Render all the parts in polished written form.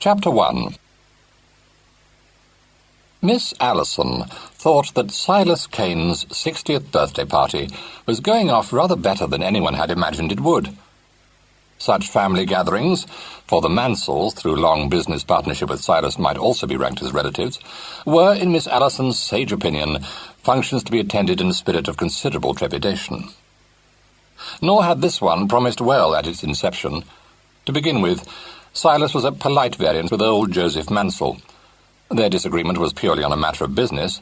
Chapter 1. Miss Allison thought that Silas Kane's 60th birthday party was going off rather better than anyone had imagined it would. Such family gatherings, for the Mansells, through long business partnership with Silas, might also be ranked as relatives, were, in Miss Allison's sage opinion, functions to be attended in a spirit of considerable trepidation. Nor had this one promised well at its inception. To begin with, Silas was at polite variance with old Joseph Mansell. Their disagreement was purely on a matter of business,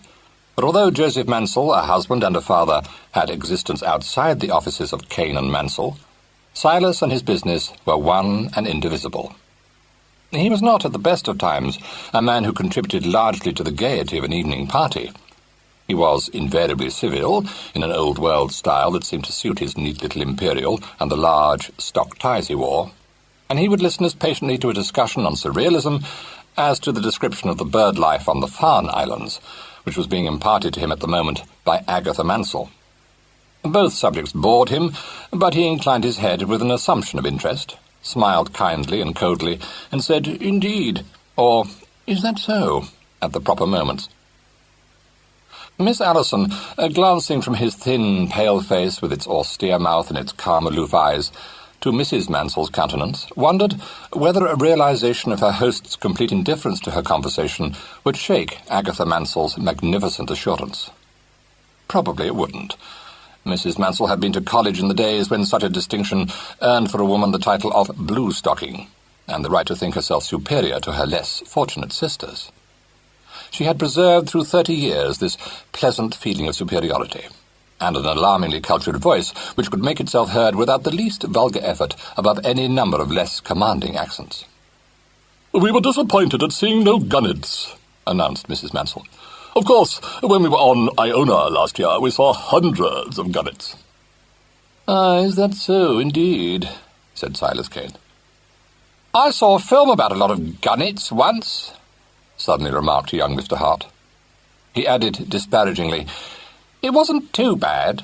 but although Joseph Mansell, a husband and a father, had existence outside the offices of Kane and Mansell, Silas and his business were one and indivisible. He was not, at the best of times, a man who contributed largely to the gaiety of an evening party. He was invariably civil, in an old-world style that seemed to suit his neat little imperial and the large stock ties he wore, and he would listen as patiently to a discussion on surrealism as to the description of the bird life on the Farne Islands, which was being imparted to him at the moment by Agatha Mansell. Both subjects bored him, but he inclined his head with an assumption of interest, smiled kindly and coldly, and said, "Indeed," or "Is that so?" at the proper moments. Miss Allison, glancing from his thin, pale face with its austere mouth and its calm, aloof eyes, to Mrs. Mansell's countenance, wondered whether a realization of her host's complete indifference to her conversation would shake Agatha Mansell's magnificent assurance. Probably it wouldn't. Mrs. Mansell had been to college in the days when such a distinction earned for a woman the title of blue-stocking, and the right to think herself superior to her less fortunate sisters. She had preserved through 30 years this pleasant feeling of superiority, and an alarmingly cultured voice which could make itself heard without the least vulgar effort above any number of less commanding accents. "We were disappointed at seeing no gunnets," announced Mrs. Mansell. "Of course, when we were on Iona last year, we saw hundreds of gunnets." "Ah, is that so, indeed?" said Silas Kane. "I saw a film about a lot of gunnets once," suddenly remarked young Mr. Hart. He added disparagingly, "It wasn't too bad."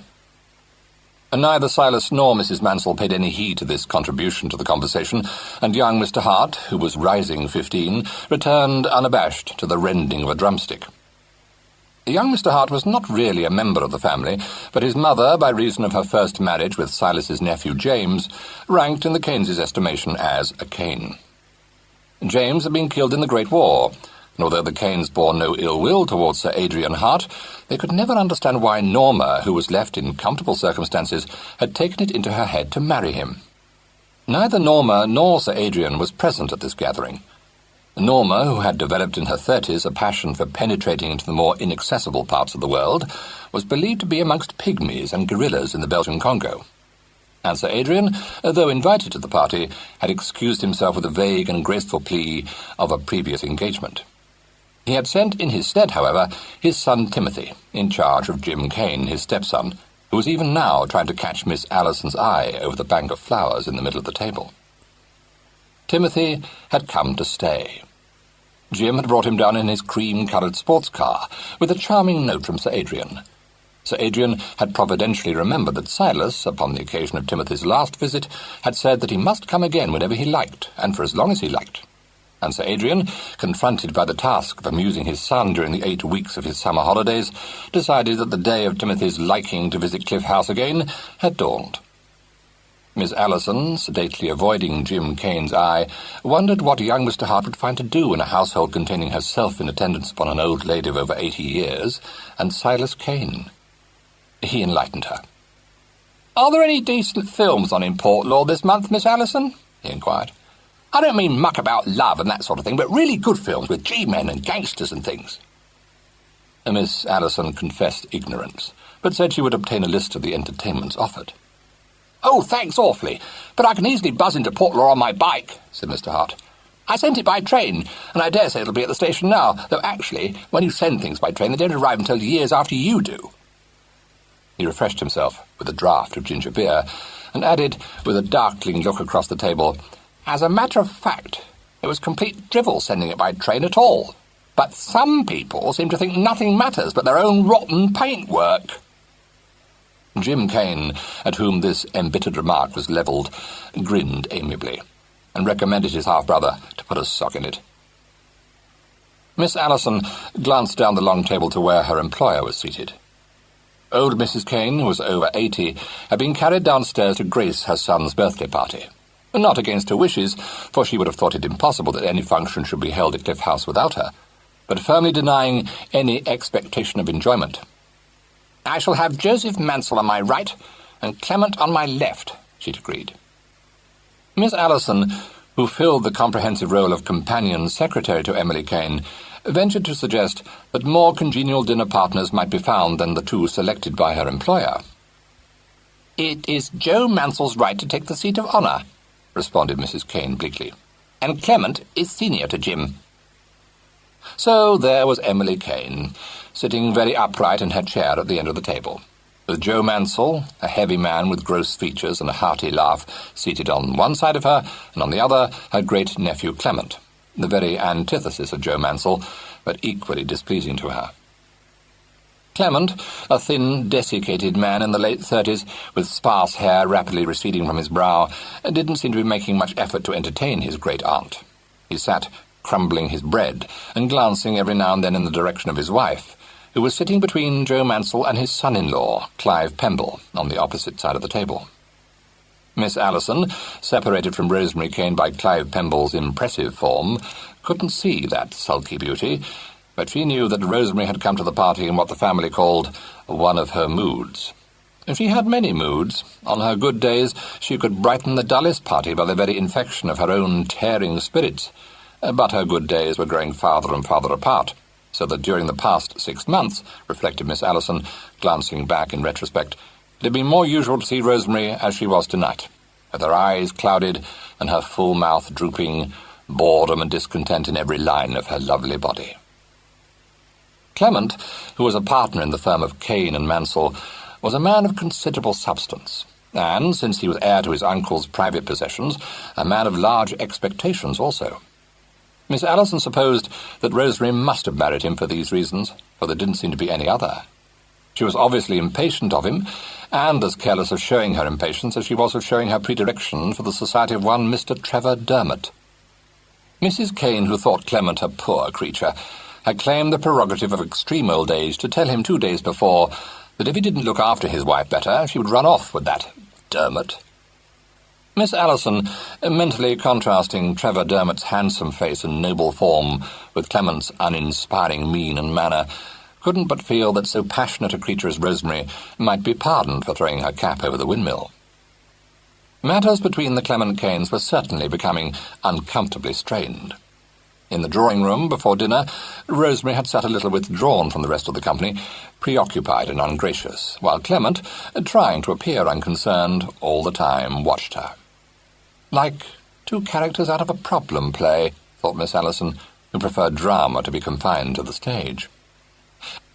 Neither Silas nor Mrs. Mansell paid any heed to this contribution to the conversation, and young Mr. Hart, who was rising 15, returned unabashed to the rending of a drumstick. Young Mr. Hart was not really a member of the family, but his mother, by reason of her first marriage with Silas's nephew James, ranked in the Kanes' estimation as a Kane. James had been killed in the Great War, and although the Kanes bore no ill will towards Sir Adrian Hart, they could never understand why Norma, who was left in comfortable circumstances, had taken it into her head to marry him. Neither Norma nor Sir Adrian was present at this gathering. Norma, who had developed in her 30s a passion for penetrating into the more inaccessible parts of the world, was believed to be amongst pygmies and guerrillas in the Belgian Congo. And Sir Adrian, though invited to the party, had excused himself with a vague and graceful plea of a previous engagement. He had sent in his stead, however, his son Timothy, in charge of Jim Kane, his stepson, who was even now trying to catch Miss Allison's eye over the bank of flowers in the middle of the table. Timothy had come to stay. Jim had brought him down in his cream-coloured sports car, with a charming note from Sir Adrian. Sir Adrian had providentially remembered that Silas, upon the occasion of Timothy's last visit, had said that he must come again whenever he liked, and for as long as he liked. And Sir Adrian, confronted by the task of amusing his son during the 8 weeks of his summer holidays, decided that the day of Timothy's liking to visit Cliff House again had dawned. Miss Allison, sedately avoiding Jim Kane's eye, wondered what young Mr. Hart would find to do in a household containing herself in attendance upon an old lady of over 80 years, and Silas Kane. He enlightened her. "Are there any decent films on in Port Law this month, Miss Allison?" he inquired. "I don't mean muck about love and that sort of thing, but really good films with G-men and gangsters and things." Miss Allison confessed ignorance, but said she would obtain a list of the entertainments offered. "Oh, thanks awfully, but I can easily buzz into Port Law on my bike," said Mr. Hart. "I sent it by train, and I dare say it'll be at the station now, though actually, when you send things by train, they don't arrive until years after you do." He refreshed himself with a draught of ginger beer, and added, with a darkling look across the table, "As a matter of fact, it was complete drivel sending it by train at all. But some people seem to think nothing matters but their own rotten paintwork." Jim Kane, at whom this embittered remark was levelled, grinned amiably, and recommended his half-brother to put a sock in it. Miss Allison glanced down the long table to where her employer was seated. Old Mrs. Kane, who was over 80, had been carried downstairs to grace her son's birthday party. Not against her wishes, for she would have thought it impossible that any function should be held at Cliff House without her, but firmly denying any expectation of enjoyment. "I shall have Joseph Mansell on my right and Clement on my left," she decreed. Miss Allison, who filled the comprehensive role of companion secretary to Emily Kane, ventured to suggest that more congenial dinner partners might be found than the two selected by her employer. "It is Joe Mansell's right to take the seat of honour," responded Mrs. Kane bleakly, "and Clement is senior to Jim." So there was Emily Kane, sitting very upright in her chair at the end of the table, with Joe Mansell, a heavy man with gross features and a hearty laugh, seated on one side of her, and on the other her great-nephew Clement, the very antithesis of Joe Mansell, but equally displeasing to her. Clement, a thin, desiccated man in the late 30s, with sparse hair rapidly receding from his brow, didn't seem to be making much effort to entertain his great-aunt. He sat crumbling his bread and glancing every now and then in the direction of his wife, who was sitting between Joe Mansell and his son-in-law, Clive Pemble, on the opposite side of the table. Miss Allison, separated from Rosemary Kane by Clive Pemble's impressive form, couldn't see that sulky beauty, but she knew that Rosemary had come to the party in what the family called one of her moods. She had many moods. On her good days she could brighten the dullest party by the very infection of her own tearing spirits, but her good days were growing farther and farther apart, so that during the past 6 months, reflected Miss Allison, glancing back in retrospect, it had been more usual to see Rosemary as she was tonight, with her eyes clouded and her full mouth drooping, boredom and discontent in every line of her lovely body. Clement, who was a partner in the firm of Kane and Mansell, was a man of considerable substance, and, since he was heir to his uncle's private possessions, a man of large expectations also. Miss Allison supposed that Rosemary must have married him for these reasons, for there didn't seem to be any other. She was obviously impatient of him, and as careless of showing her impatience as she was of showing her predilection for the society of one Mr. Trevor Dermot. Mrs. Kane, who thought Clement a poor creature, had claimed the prerogative of extreme old age to tell him 2 days before that if he didn't look after his wife better, she would run off with that Dermot. Miss Allison, mentally contrasting Trevor Dermot's handsome face and noble form with Clement's uninspiring mien and manner, couldn't but feel that so passionate a creature as Rosemary might be pardoned for throwing her cap over the windmill. Matters between the Clement Kanes were certainly becoming uncomfortably strained. In the drawing-room before dinner, Rosemary had sat a little withdrawn from the rest of the company, preoccupied and ungracious, while Clement, trying to appear unconcerned, all the time watched her. Like 2 characters out of a problem play, thought Miss Allison, who preferred drama to be confined to the stage.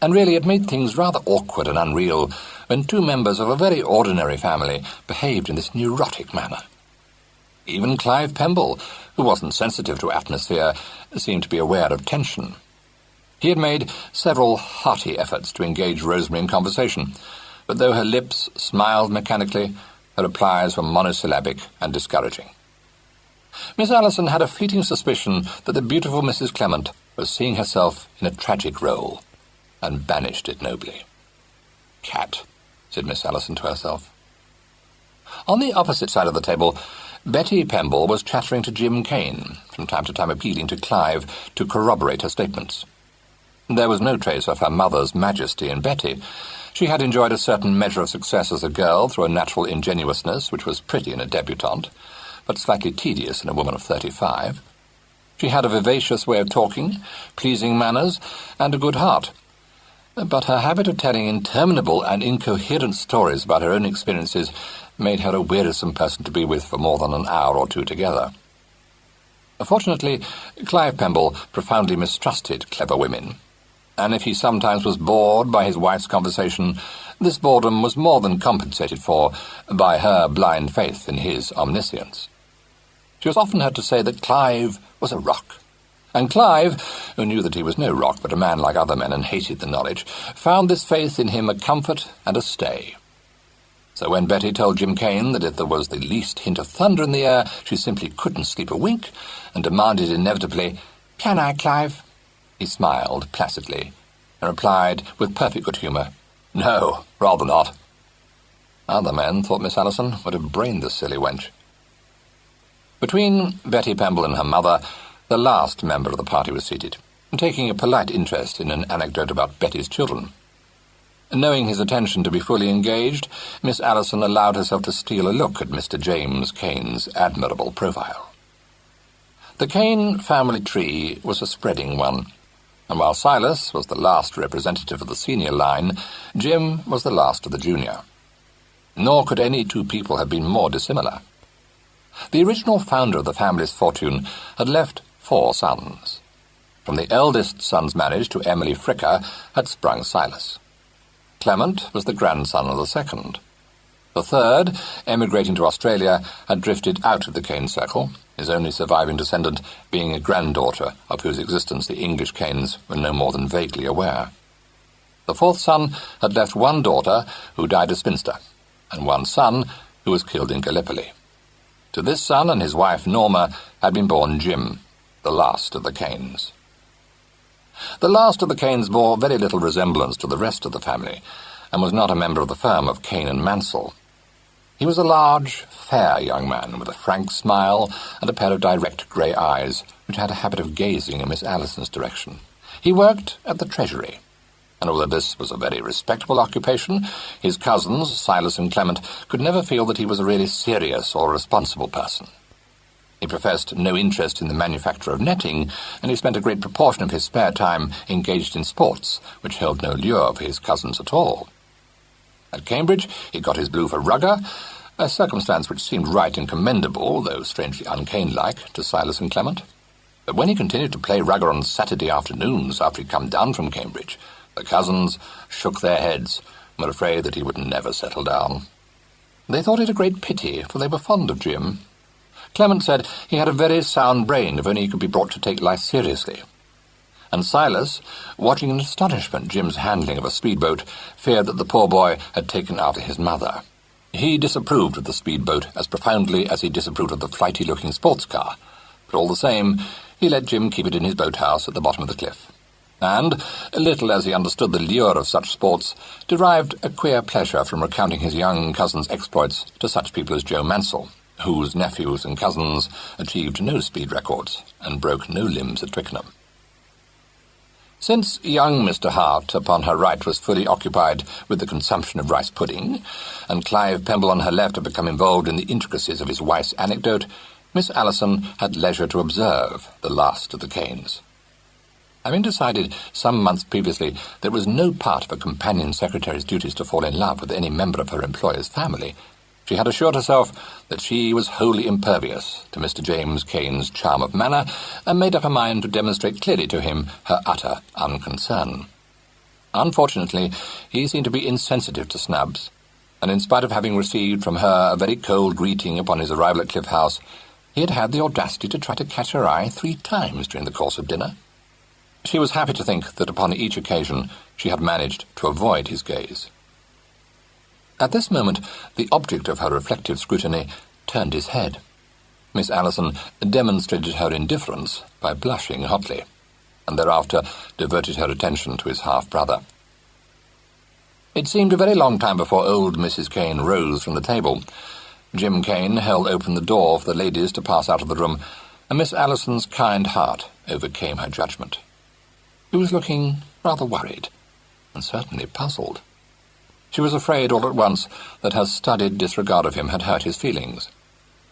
And really it made things rather awkward and unreal when 2 members of a very ordinary family behaved in this neurotic manner. Even Clive Pemble, who wasn't sensitive to atmosphere, seemed to be aware of tension. He had made several hearty efforts to engage Rosemary in conversation, but though her lips smiled mechanically, her replies were monosyllabic and discouraging. Miss Allison had a fleeting suspicion that the beautiful Mrs. Clement was seeing herself in a tragic role, and banished it nobly. "Cat," said Miss Allison to herself. On the opposite side of the table, Betty Pemble was chattering to Jim Kane, from time to time appealing to Clive to corroborate her statements. There was no trace of her mother's majesty in Betty. She had enjoyed a certain measure of success as a girl through a natural ingenuousness which was pretty in a debutante, but slightly tedious in a woman of 35. She had a vivacious way of talking, pleasing manners, and a good heart. But her habit of telling interminable and incoherent stories about her own experiences made her a wearisome person to be with for more than an hour or 2 together. Fortunately, Clive Pemble profoundly mistrusted clever women, and if he sometimes was bored by his wife's conversation, this boredom was more than compensated for by her blind faith in his omniscience. She was often heard to say that Clive was a rock, and Clive, who knew that he was no rock but a man like other men and hated the knowledge, found this faith in him a comfort and a stay. So when Betty told Jim Kane that if there was the least hint of thunder in the air, she simply couldn't sleep a wink, and demanded inevitably, "Can I, Clive?" He smiled placidly and replied with perfect good humour, "No, rather not." Other men, thought Miss Allison, would have brained the silly wench. Between Betty Pemble and her mother, the last member of the party was seated, taking a polite interest in an anecdote about Betty's children. Knowing his attention to be fully engaged, Miss Allison allowed herself to steal a look at Mr. James Kane's admirable profile. The Kane family tree was a spreading one, and while Silas was the last representative of the senior line, Jim was the last of the junior. Nor could any two people have been more dissimilar. The original founder of the family's fortune had left 4 sons. From the eldest son's marriage to Emily Fricker had sprung Silas. Clement was the grandson of the second. The third, emigrating to Australia, had drifted out of the Kane circle, his only surviving descendant being a granddaughter of whose existence the English Kanes were no more than vaguely aware. The fourth son had left 1 daughter who died a spinster, and 1 son who was killed in Gallipoli. To this son and his wife Norma had been born Jim, the last of the Kanes. The last of the Kanes bore very little resemblance to the rest of the family, and was not a member of the firm of Kane and Mansell. He was a large, fair young man with a frank smile and a pair of direct grey eyes, which had a habit of gazing in Miss Allison's direction. He worked at the Treasury, and although this was a very respectable occupation, his cousins, Silas and Clement, could never feel that he was a really serious or responsible person. He professed no interest in the manufacture of netting, and he spent a great proportion of his spare time engaged in sports, which held no lure for his cousins at all. At Cambridge he got his blue for rugger, a circumstance which seemed right and commendable, though strangely un-Kane-like, to Silas and Clement. But when he continued to play rugger on Saturday afternoons after he'd come down from Cambridge, the cousins shook their heads and were afraid that he would never settle down. They thought it a great pity, for they were fond of Jim. Clement said he had a very sound brain if only he could be brought to take life seriously. And Silas, watching in astonishment Jim's handling of a speedboat, feared that the poor boy had taken after his mother. He disapproved of the speedboat as profoundly as he disapproved of the flighty-looking sports car, but all the same he let Jim keep it in his boathouse at the bottom of the cliff, and, little as he understood the lure of such sports, derived a queer pleasure from recounting his young cousin's exploits to such people as Joe Mansell, whose nephews and cousins achieved no speed records and broke no limbs at Twickenham. Since young Mr. Hart, upon her right, was fully occupied with the consumption of rice pudding, and Clive Pemble on her left had become involved in the intricacies of his wife's anecdote, Miss Allison had leisure to observe the last of the Kanes. Having decided some months previously that it was no part of a companion secretary's duties to fall in love with any member of her employer's family, she had assured herself that she was wholly impervious to Mr. James Kane's charm of manner, and made up her mind to demonstrate clearly to him her utter unconcern. Unfortunately, he seemed to be insensitive to snubs, and in spite of having received from her a very cold greeting upon his arrival at Cliff House, he had had the audacity to try to catch her eye 3 times during the course of dinner. She was happy to think that upon each occasion she had managed to avoid his gaze. At this moment, the object of her reflective scrutiny turned his head. Miss Allison demonstrated her indifference by blushing hotly, and thereafter diverted her attention to his half-brother. It seemed a very long time before old Mrs. Kane rose from the table. Jim Kane held open the door for the ladies to pass out of the room, and Miss Allison's kind heart overcame her judgment. He was looking rather worried, and certainly puzzled. She was afraid all at once that her studied disregard of him had hurt his feelings,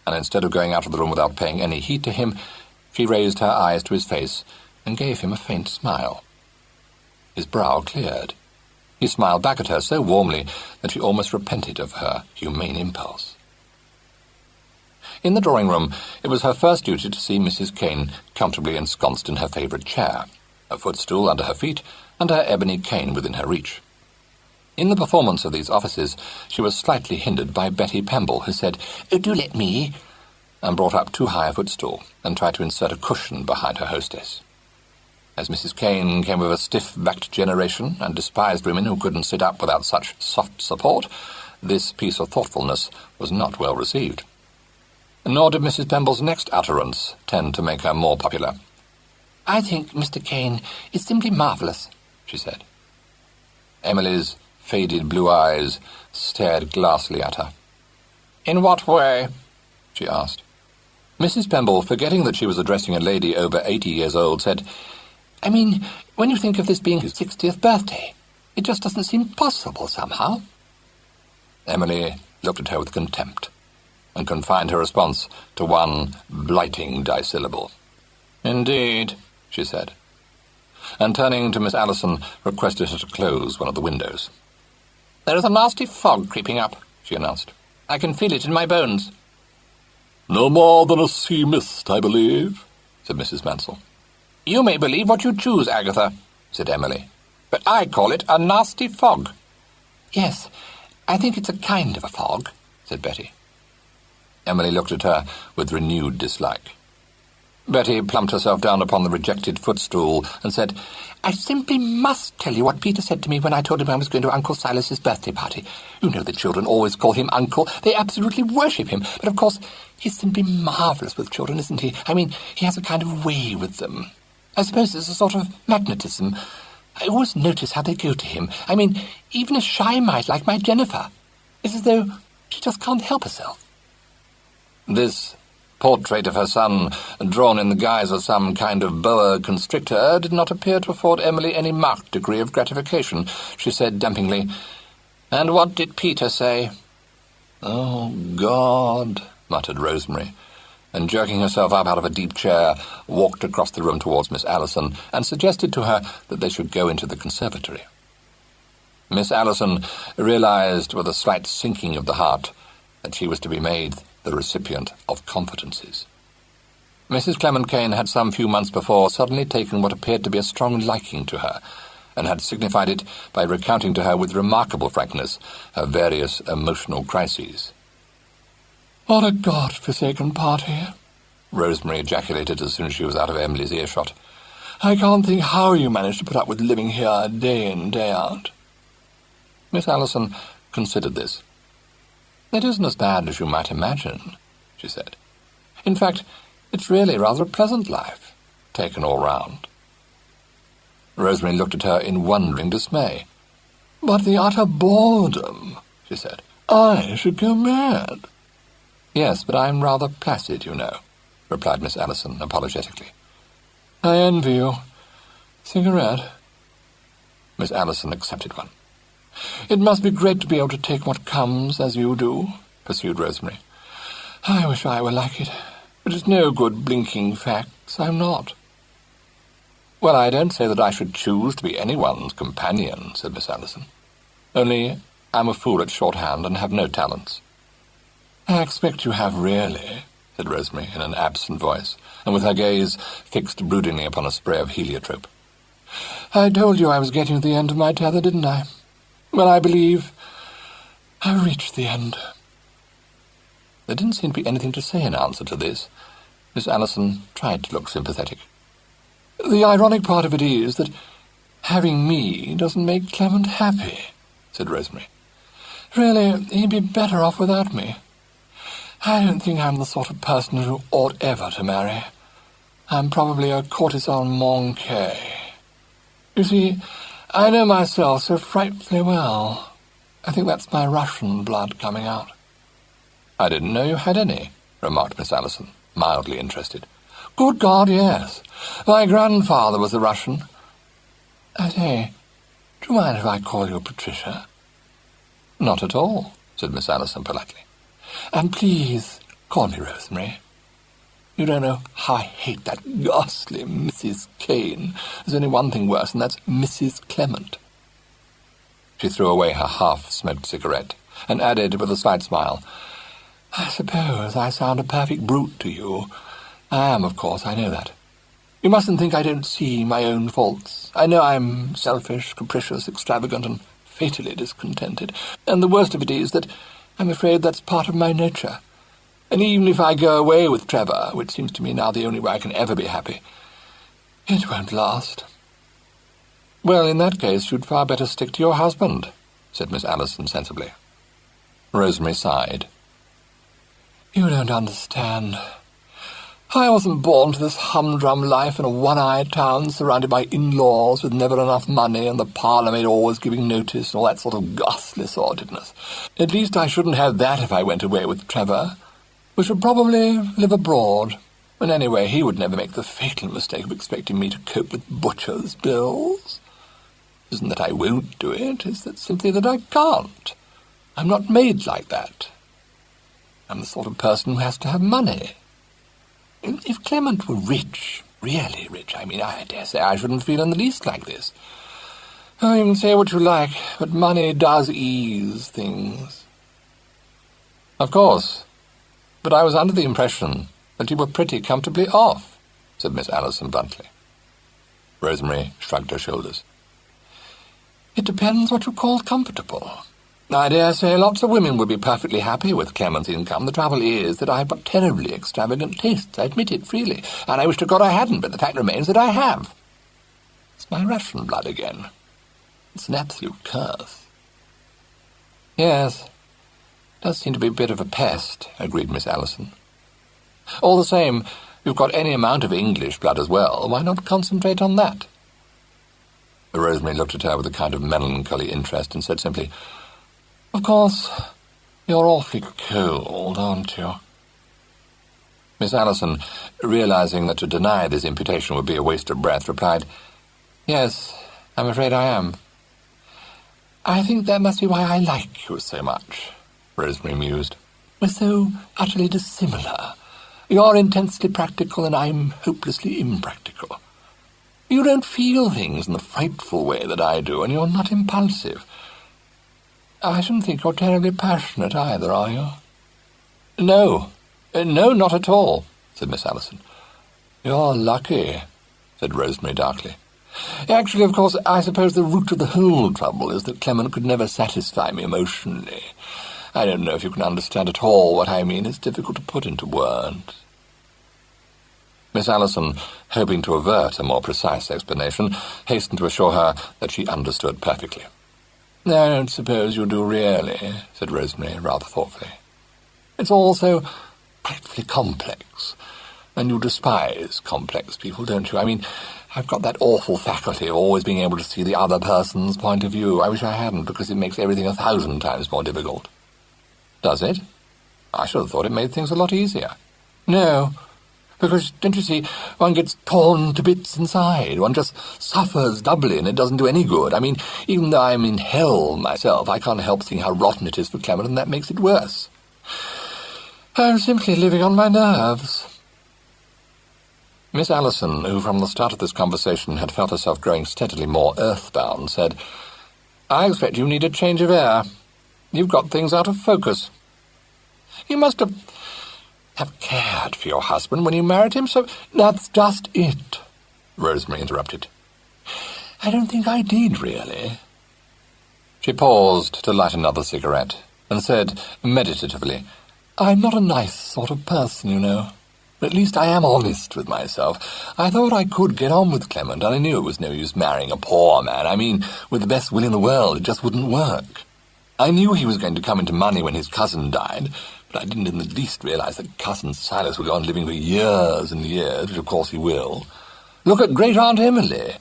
and instead of going out of the room without paying any heed to him, she raised her eyes to his face and gave him a faint smile. His brow cleared. He smiled back at her so warmly that she almost repented of her humane impulse. In the drawing-room, it was her first duty to see Mrs. Kane comfortably ensconced in her favourite chair, a footstool under her feet, and her ebony cane within her reach. In the performance of these offices, she was slightly hindered by Betty Pemble, who said, "Oh, do let me," and brought up too high a footstool, and tried to insert a cushion behind her hostess. As Mrs. Kane came of a stiff-backed generation, and despised women who couldn't sit up without such soft support, this piece of thoughtfulness was not well received. Nor did Mrs. Pemble's next utterance tend to make her more popular. "I think Mr. Kane is simply marvellous," she said. Emily's faded blue eyes stared glassily at her. "In what way?" she asked. Mrs. Pemble, forgetting that she was addressing a lady over 80 years old, said, "I mean, when you think of this being his 60th birthday, it just doesn't seem possible somehow." Emily looked at her with contempt, and confined her response to one blighting dissyllable. "Indeed," she said, and turning to Miss Allison, requested her to close one of the windows. "There is a nasty fog creeping up," she announced. "I can feel it in my bones." "No more than a sea mist, I believe," said Mrs. Mansell. "You may believe what you choose, Agatha," said Emily, "but I call it a nasty fog." "Yes, I think it's a kind of a fog," said Betty. Emily looked at her with renewed dislike. Betty plumped herself down upon the rejected footstool and said, "I simply must tell you what Peter said to me when I told him I was going to Uncle Silas's birthday party. You know the children always call him Uncle. They absolutely worship him. But, of course, he's simply marvellous with children, isn't he? I mean, he has a kind of way with them. I suppose it's a sort of magnetism. I always notice how they go to him. I mean, even a shy mite like my Jennifer. It's as though she just can't help herself." This portrait of her son, drawn in the guise of some kind of boa constrictor, did not appear to afford Emily any marked degree of gratification. She said dampingly, "And what did Peter say?" "Oh, God," muttered Rosemary, and jerking herself up out of a deep chair, walked across the room towards Miss Allison, and suggested to her that they should go into the conservatory. Miss Allison realized with a slight sinking of the heart that she was to be made the recipient of confidences. Mrs. Clement Kane had some few months before suddenly taken what appeared to be a strong liking to her, and had signified it by recounting to her with remarkable frankness her various emotional crises. "What a God-forsaken party!" Rosemary ejaculated as soon as she was out of Emily's earshot. "I can't think how you managed to put up with living here day in, day out." Miss Allison considered this. "It isn't as bad as you might imagine," she said. "In fact, it's really rather a pleasant life, taken all round." Rosemary looked at her in wondering dismay. "But the utter boredom," she said. "I should go mad." "Yes, but I'm rather placid, you know," replied Miss Allison apologetically. "I envy you. Cigarette?" Miss Allison accepted one. "It must be great to be able to take what comes as you do," pursued Rosemary. "I wish I were like it, but it's no good blinking facts. I'm not." "Well, I don't say that I should choose to be anyone's companion," said Miss Allison. "Only I'm a fool at shorthand and have no talents." "I expect you have really," said Rosemary in an absent voice, and with her gaze fixed broodingly upon a spray of heliotrope. "I told you I was getting to the end of my tether, didn't I? Well, I believe I've reached the end." There didn't seem to be anything to say in answer to this. Miss Allison tried to look sympathetic. "The ironic part of it is that having me doesn't make Clement happy," said Rosemary. "Really, he'd be better off without me. I don't think I'm the sort of person who ought ever to marry. I'm probably a courtesan manquée. You see, I know myself so frightfully well. I think that's my Russian blood coming out." "I didn't know you had any," remarked Miss Allison, mildly interested. "Good God, yes. My grandfather was a Russian. I say, do you mind if I call you Patricia?" "Not at all," said Miss Allison politely. "And please call me Rosemary. You don't know how I hate that ghastly Mrs. Kane. There's only one thing worse, and that's Mrs. Clement." She threw away her half-smoked cigarette, and added with a slight smile, "I suppose I sound a perfect brute to you. I am, of course, I know that. You mustn't think I don't see my own faults. I know I'm selfish, capricious, extravagant, and fatally discontented. And the worst of it is that I'm afraid that's part of my nature. And even if I go away with Trevor, which seems to me now the only way I can ever be happy, it won't last." "Well, in that case, you'd far better stick to your husband," said Miss Allison sensibly. Rosemary sighed. "You don't understand. I wasn't born to this humdrum life in a one-eyed town surrounded by in-laws with never enough money and the parlourmaid always giving notice and all that sort of ghastly sordidness. At least I shouldn't have that if I went away with Trevor. We should probably live abroad. And anyway, he would never make the fatal mistake of expecting me to cope with butcher's bills. It isn't that I won't do it, it's that simply that I can't. I'm not made like that. I'm the sort of person who has to have money. If Clement were rich, really rich, I dare say I shouldn't feel in the least like this. Oh, you can say what you like, but money does ease things. Of course, but I was under the impression that you were pretty comfortably off, said Miss Allison bluntly. Rosemary shrugged her shoulders. It depends what you call comfortable. I dare say lots of women would be perfectly happy with Clement's income. The trouble is that I've got terribly extravagant tastes, I admit it freely, and I wish to God I hadn't, but the fact remains that I have. It's my Russian blood again. It's an absolute curse. Yes, it does seem to be a bit of a pest, agreed Miss Allison. All the same, if you've got any amount of English blood as well, why not concentrate on that? Rosemary looked at her with a kind of melancholy interest and said simply, Of course, you're awfully cold, aren't you? Miss Allison, realizing that to deny this imputation would be a waste of breath, replied, Yes, I'm afraid I am. I think that must be why I like you so much, Rosemary mused. We're so utterly dissimilar. You're intensely practical and I'm hopelessly impractical. You don't feel things in the frightful way that I do, and you're not impulsive. I shouldn't think you're terribly passionate either, are you? No, not at all, said Miss Allison. You're lucky, said Rosemary darkly. Actually, of course, I suppose the root of the whole trouble is that Clement could never satisfy me emotionally. I don't know if you can understand at all what I mean. It's difficult to put into words. Miss Allison, hoping to avert a more precise explanation, hastened to assure her that she understood perfectly. I don't suppose you do really, said Rosemary rather thoughtfully. It's all so frightfully complex, and you despise complex people, don't you? I've got that awful faculty of always being able to see the other person's point of view. I wish I hadn't, because it makes everything 1,000 times more difficult. Does it? I should have thought it made things a lot easier. No, because, don't you see, one gets torn to bits inside. One just suffers doubly, and it doesn't do any good. Even though I'm in hell myself, I can't help seeing how rotten it is for Clement, and that makes it worse. I'm simply living on my nerves. Miss Allison, who from the start of this conversation had felt herself growing steadily more earthbound, said, I expect you need a change of air. You've got things out of focus. You must have cared for your husband when you married him, so that's just it, Rosemary interrupted. I don't think I did, really. She paused to light another cigarette, and said meditatively, I'm not a nice sort of person, you know. But at least I am honest with myself. I thought I could get on with Clement, and I knew it was no use marrying a poor man. With the best will in the world, it just wouldn't work. I knew he was going to come into money when his cousin died, but I didn't in the least realize that cousin Silas would go on living for years and years, which of course he will. Look at Great-Aunt Emily.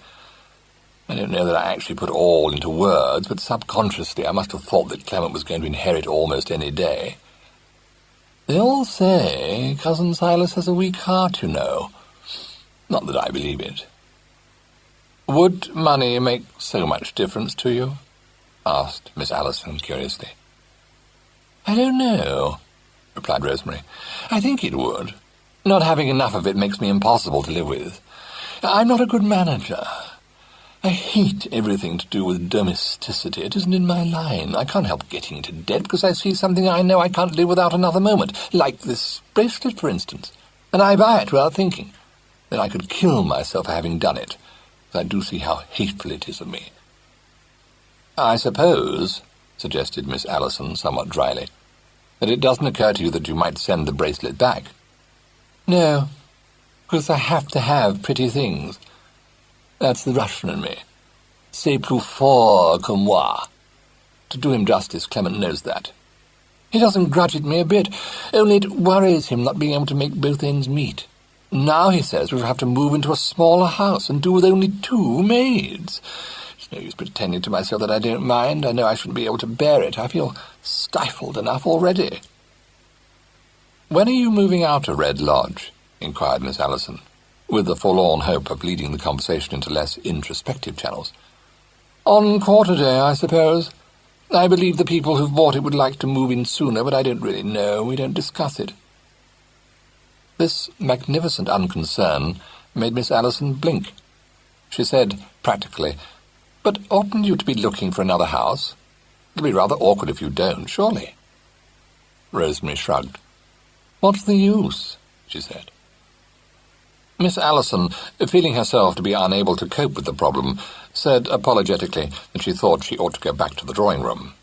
I don't know that I actually put all into words, but subconsciously I must have thought that Clement was going to inherit almost any day. They all say cousin Silas has a weak heart, you know. Not that I believe it. Would money make so much difference to you? Asked Miss Allison curiously. I don't know, replied Rosemary. I think it would. Not having enough of it makes me impossible to live with. I'm not a good manager. I hate everything to do with domesticity. It isn't in my line. I can't help getting into debt because I see something I know I can't live without another moment, like this bracelet, for instance, and I buy it without thinking. Then I could kill myself for having done it, because I do see how hateful it is of me. I suppose, suggested Miss Allison somewhat dryly, that it doesn't occur to you that you might send the bracelet back. No, because I have to have pretty things. That's the Russian in me. C'est plus fort que moi. To do him justice, Clement knows that. He doesn't grudge it me a bit, only it worries him not being able to make both ends meet. Now he says we shall have to move into a smaller house and do with only 2 maids. It's no use pretending to myself that I don't mind. I know I shouldn't be able to bear it. I feel stifled enough already." "When are you moving out of Red Lodge?" inquired Miss Allison, with the forlorn hope of leading the conversation into less introspective channels. "On quarter day, I suppose. I believe the people who've bought it would like to move in sooner, but I don't really know. We don't discuss it." This magnificent unconcern made Miss Allison blink. She said, practically, "But oughtn't you to be looking for another house? It'll be rather awkward if you don't, surely." Rosemary shrugged. "What's the use?" she said. Miss Allison, feeling herself to be unable to cope with the problem, said apologetically that she thought she ought to go back to the drawing-room.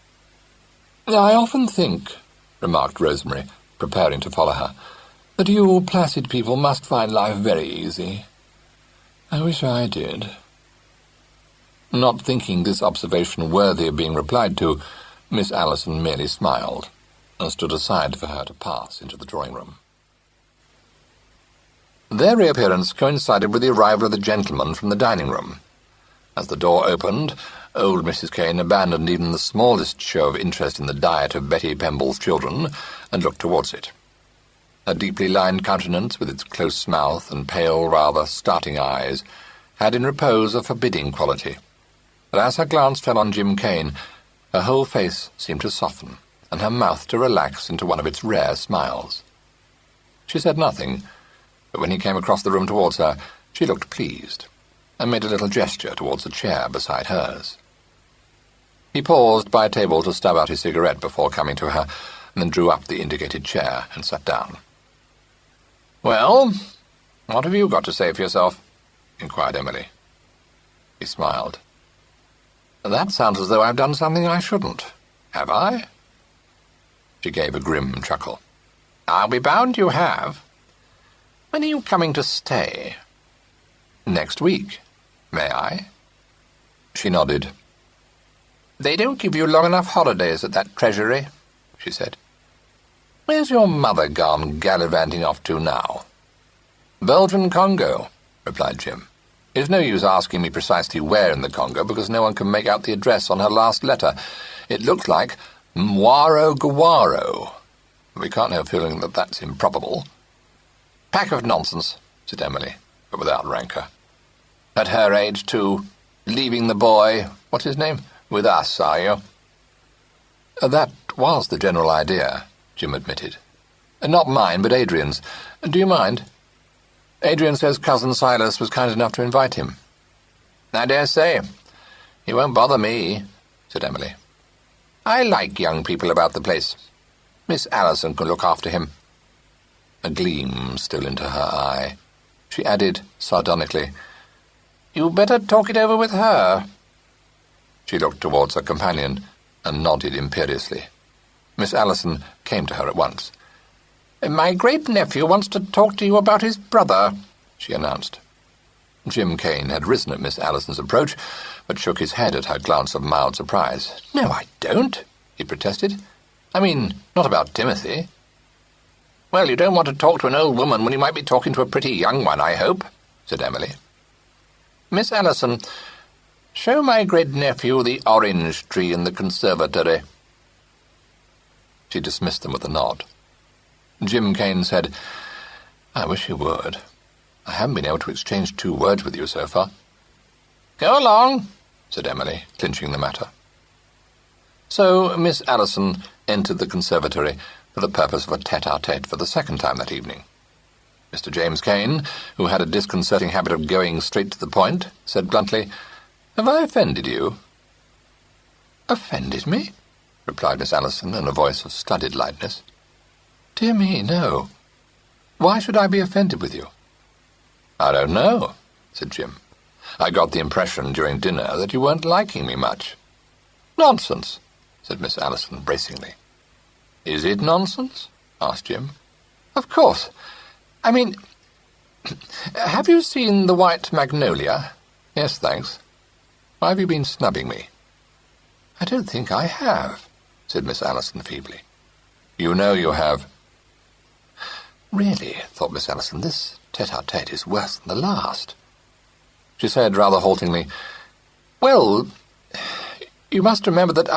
"I often think," remarked Rosemary, preparing to follow her, "that you placid people must find life very easy. I wish I did." Not thinking this observation worthy of being replied to, Miss Allison merely smiled and stood aside for her to pass into the drawing-room. Their reappearance coincided with the arrival of the gentleman from the dining-room. As the door opened, old Mrs. Kane abandoned even the smallest show of interest in the diet of Betty Pemble's children and looked towards it. Her deeply lined countenance, with its close mouth and pale, rather starting eyes, had in repose a forbidding quality. But as her glance fell on Jim Kane, her whole face seemed to soften, and her mouth to relax into one of its rare smiles. She said nothing, but when he came across the room towards her, she looked pleased, and made a little gesture towards a chair beside hers. He paused by a table to stub out his cigarette before coming to her, and then drew up the indicated chair and sat down. "Well, what have you got to say for yourself?" inquired Emily. He smiled. "That sounds as though I've done something I shouldn't. Have I?" She gave a grim chuckle. "I'll be bound you have. When are you coming to stay?" "Next week. May I?" She nodded. "They don't give you long enough holidays at that treasury," she said. "Where's your mother gone gallivanting off to now?" "Belgian Congo," replied Jim. "It's no use asking me precisely where in the Congo, because no one can make out the address on her last letter. It looks like Mwaro Gawaro. We can't help feeling that that's improbable." "Pack of nonsense," said Emily, but without rancour. "At her age, too. Leaving the boy, what's his name, with us, are you?" "That was the general idea," Jim admitted. "Not mine, but Adrian's. Do you mind? Adrian says Cousin Silas was kind enough to invite him." "I dare say. He won't bother me," said Emily. "I like young people about the place. Miss Allison can look after him." A gleam stole into her eye. She added sardonically, "You better talk it over with her." She looked towards her companion and nodded imperiously. Miss Allison came to her at once. "My great-nephew wants to talk to you about his brother," she announced. Jim Kane had risen at Miss Allison's approach, but shook his head at her glance of mild surprise. "No, I don't," he protested. "I mean, not about Timothy." "Well, you don't want to talk to an old woman when you might be talking to a pretty young one, I hope," said Emily. "Miss Allison, show my great-nephew the orange tree in the conservatory." She dismissed them with a nod. Jim Kane said, "I wish you would. I haven't been able to exchange 2 words with you so far." "Go along," said Emily, clinching the matter. So Miss Allison entered the conservatory for the purpose of a tete-a-tete for the second time that evening. Mr. James Kane, who had a disconcerting habit of going straight to the point, said bluntly, "Have I offended you?" "Offended me?" replied Miss Allison in a voice of studied lightness. "Dear me, no. Why should I be offended with you?" "I don't know," said Jim. "I got the impression during dinner that you weren't liking me much." "Nonsense," said Miss Allison bracingly. "Is it nonsense?" asked Jim. "Of course. I mean, have you seen The White Magnolia?" "Yes, thanks. Why have you been snubbing me?" "I don't think I have," said Miss Allison feebly. "You know you have." Really, thought Miss Allison, this tete-a-tete is worse than the last. She said rather haltingly, "Well, you must remember that,